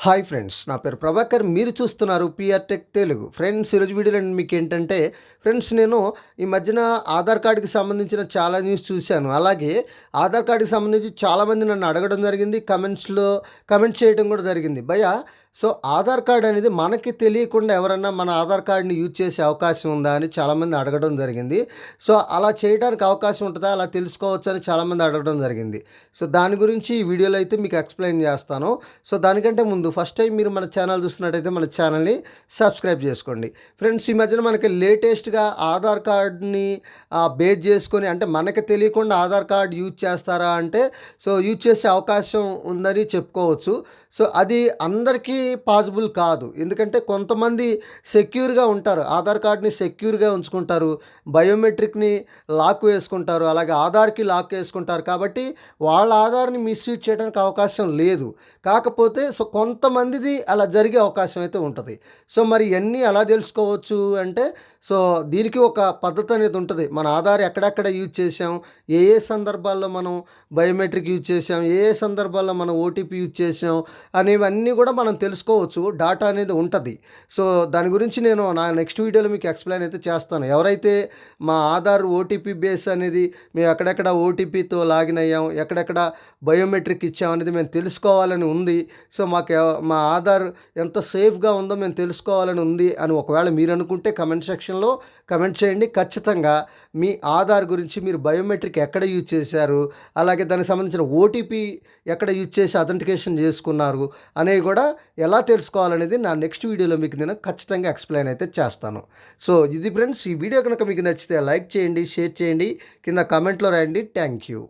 Hi friends, నా పేరు ప్రభాకర్. మీరు చూస్తున్నారు పిఆర్ టెక్ తెలుగు. ఫ్రెండ్స్, ఈరోజు వీడియోలో మీకు ఏంటంటే ఫ్రెండ్స్, నేను ఈ మధ్యన ఆధార్ కార్డుకి సంబంధించిన చాలా న్యూస్ చూశాను. అలాగే ఆధార్ కార్డుకి సంబంధించి చాలామంది నన్ను అడగడం జరిగింది, కమెంట్స్లో కమెంట్ చేయడం కూడా జరిగింది. భయ్యా, సో ఆధార్ కార్డ్ అనేది మనకి తెలియకుండా ఎవరన్నా మన ఆధార్ కార్డ్ని యూజ్ చేసే అవకాశం ఉందా అని చాలామంది అడగడం జరిగింది. సో అలా చేయడానికి అవకాశం ఉంటుందా, అలా తెలుసుకోవచ్చు అని చాలామంది అడగడం జరిగింది. సో దాని గురించి ఈ వీడియోలో అయితే మీకు ఎక్స్ప్లెయిన్ చేస్తాను. సో దానికంటే ముందు ఫస్ట్ టైం మీరు మన ఛానల్ చూస్తున్నట్టయితే మన ఛానల్ని సబ్స్క్రైబ్ చేసుకోండి. ఫ్రెండ్స్, ఈ మధ్యన మనకి లేటెస్ట్గా ఆధార్ కార్డ్ని బేస్ చేసుకొని, అంటే మనకి తెలియకుండా ఆధార్ కార్డ్ యూజ్ చేస్తారా అంటే, సో యూజ్ చేసే అవకాశం ఉందని చెప్పుకోవచ్చు. సో అది అందరికీ పాసిబుల్ కాదు. ఎందుకంటే కొంతమంది సెక్యూర్గా ఉంటారు, ఆధార్ కార్డ్ని సెక్యూర్గా ఉంచుకుంటారు, బయోమెట్రిక్ని లాక్ వేసుకుంటారు, అలాగే ఆధార్కి లాక్ వేసుకుంటారు. కాబట్టి వాళ్ళ ఆధార్ని మిస్యూజ్ చేయడానికి అవకాశం లేదు. కాకపోతే సో కొంతమందిది అలా జరిగే అవకాశం అయితే ఉంటుంది. సో మరి ఇవన్నీ ఎలా తెలుసుకోవచ్చు అంటే, సో దీనికి ఒక పద్ధతి అనేది ఉంటుంది. మన ఆధార్ ఎక్కడెక్కడ యూజ్ చేసాం, ఏ ఏ సందర్భాల్లో మనం బయోమెట్రిక్ యూజ్ చేసాం, ఏ ఏ సందర్భాల్లో మనం ఓటీపీ యూజ్ చేసాం అనేవన్నీ కూడా మనం తెలుసుకోవచ్చు. డాటా అనేది ఉంటుంది. సో దాని గురించి నేను నా నెక్స్ట్ వీడియోలో మీకు ఎక్స్ప్లెయిన్ అయితే చేస్తాను. ఎవరైతే మా ఆధార్ ఓటీపీ బేస్ అనేది మేము ఎక్కడెక్కడ ఓటీపీతో లాగిన్ అయ్యాం, ఎక్కడెక్కడ బయోమెట్రిక్ ఇచ్చాం అనేది మేము తెలుసుకోవాలని ఉంది. సో మా ఆధార్ ఎంత సేఫ్గా ఉందో మేము తెలుసుకోవాలని ఉంది అని ఒకవేళ మీరు అనుకుంటే కమెంట్ సెక్షన్లో కమెంట్ చేయండి. ఖచ్చితంగా మీ ఆధార్ గురించి, మీరు బయోమెట్రిక్ ఎక్కడ యూజ్ చేశారు, అలాగే దానికి సంబంధించిన ఓటీపీ ఎక్కడ యూజ్ చేసి అథెంటికేషన్ చేసుకున్నారు అనేవి కూడా ఎలా తెలుసుకోవాలనేది నా నెక్స్ట్ వీడియోలో మీకు నేను ఖచ్చితంగా ఎక్స్ప్లెయిన్ అయితే చేస్తాను. సో ఇది ఫ్రెండ్స్, ఈ వీడియో కనుక మీకు నచ్చితే లైక్ చేయండి, షేర్ చేయండి, కింద కామెంట్లో రాయండి. Thank you.